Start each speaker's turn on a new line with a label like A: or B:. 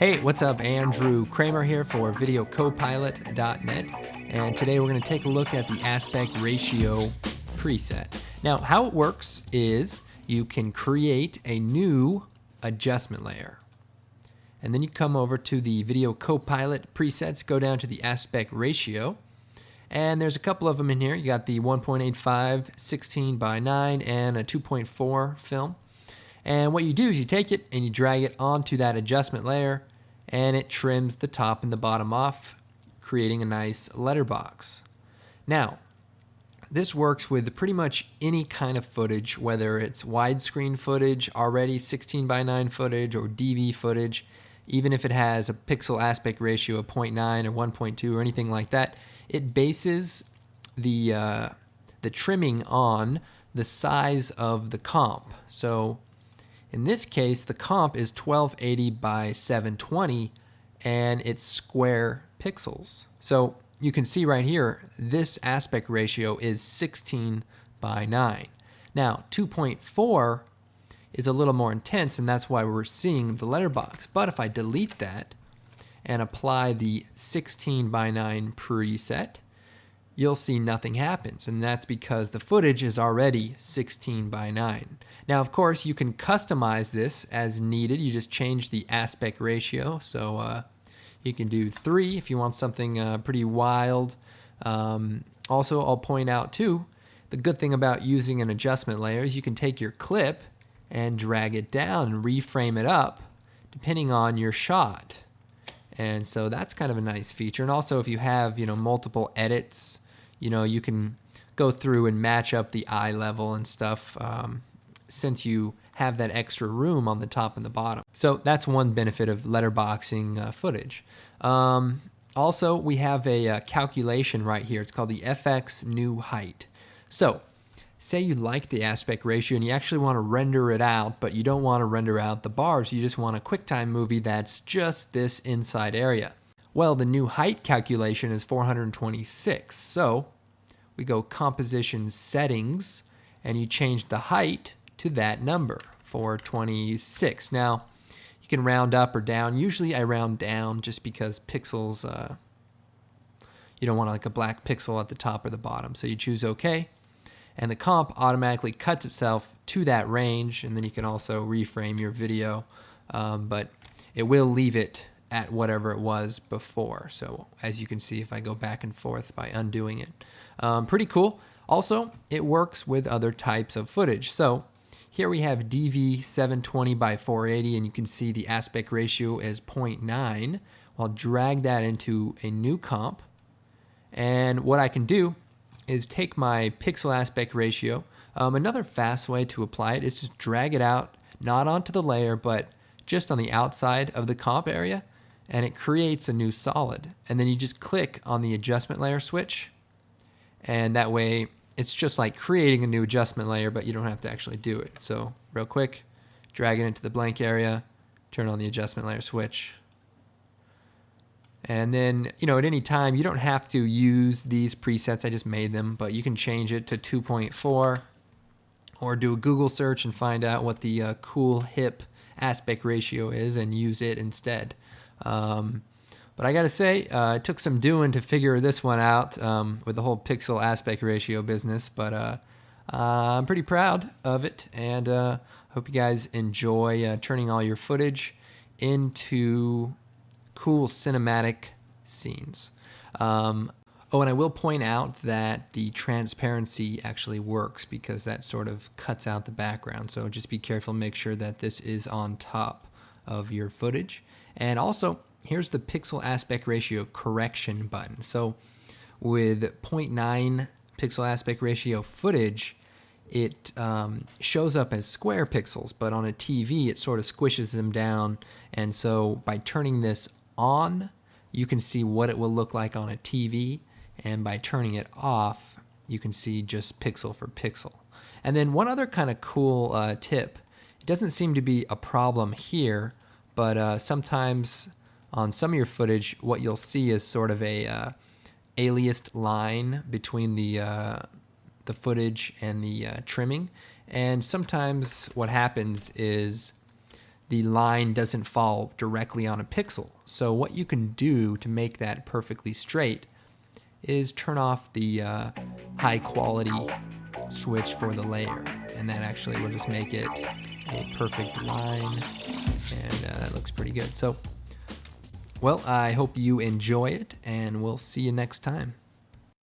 A: Hey, what's up? Andrew Kramer here for VideoCopilot.net, and today we're going to take a look at the aspect ratio preset. Now, how it works is you can create a new adjustment layer, and then you come over to the Video Copilot presets, go down to the aspect ratio, and there's a couple of them in here. You got the 1.85, 16 by 9, and a 2.4 film. And what you do is you take it and you drag it onto that adjustment layer, and it trims the top and the bottom off, creating a nice letterbox. Now, this works with pretty much any kind of footage, whether it's widescreen footage, already 16 by 9 footage, or DV footage, even if it has a pixel aspect ratio of 0.9 or 1.2 or anything like that. It bases the trimming on the size of the comp. So in this case, the comp is 1280 by 720, and it's square pixels. So you can see right here, this aspect ratio is 16 by 9. Now, 2.4 is a little more intense, and that's why we're seeing the letterbox. But if I delete that and apply the 16 by 9 preset, you'll see nothing happens, and that's because the footage is already 16 by 9. Now, of course, you can customize this as needed. You just change the aspect ratio. So you can do 3 if you want something pretty wild. Also, I'll point out too, the good thing about using an adjustment layer is you can take your clip and drag it down and reframe it up depending on your shot. And so that's kind of a nice feature. And also, if you have, multiple edits, you can go through and match up the eye level and stuff, since you have that extra room on the top and the bottom. So that's one benefit of letterboxing footage. Also, we have a calculation right here. It's called the FX new height. So say you like the aspect ratio and you actually want to render it out, but you don't want to render out the bars. You just want a QuickTime movie that's just this inside area. Well, the new height calculation is 426. So we go composition settings, and you change the height to that number, 426. Now, you can round up or down. Usually I round down just because pixels, you don't want like a black pixel at the top or the bottom. So you choose OK. And the comp automatically cuts itself to that range, and then you can also reframe your video, but it will leave it at whatever it was before. So as you can see, if I go back and forth by undoing it. Pretty cool. Also, it works with other types of footage. So here we have DV 720 by 480, and you can see the aspect ratio is 0.9. I'll drag that into a new comp, and what I can do is take my pixel aspect ratio. Another fast way to apply it is just drag it out, not onto the layer, but just on the outside of the comp area, and it creates a new solid. And then you just click on the adjustment layer switch, and that way it's just like creating a new adjustment layer, but you don't have to actually do it. So real quick, drag it into the blank area, turn on the adjustment layer switch. And then, at any time, you don't have to use these presets. I just made them, but you can change it to 2.4 or do a Google search and find out what the cool, hip aspect ratio is and use it instead. But I got to say, it took some doing to figure this one out with the whole pixel aspect ratio business, but I'm pretty proud of it, and hope you guys enjoy turning all your footage into cool cinematic scenes. Oh, and I will point out that the transparency actually works because that sort of cuts out the background. So just be careful, make sure that this is on top of your footage. And also, here's the pixel aspect ratio correction button. So with 0.9 pixel aspect ratio footage, it shows up as square pixels, but on a TV, it sort of squishes them down. And so by turning this on, you can see what it will look like on a TV, and by turning it off, you can see just pixel for pixel. And then one other kind of cool tip, it doesn't seem to be a problem here, but sometimes on some of your footage, what you'll see is sort of a aliased line between the footage and the trimming. And sometimes what happens is the line doesn't fall directly on a pixel. So what you can do to make that perfectly straight is turn off the high quality switch for the layer, and that actually will just make it a perfect line, and that looks pretty good. So, well, I hope you enjoy it, and we'll see you next time.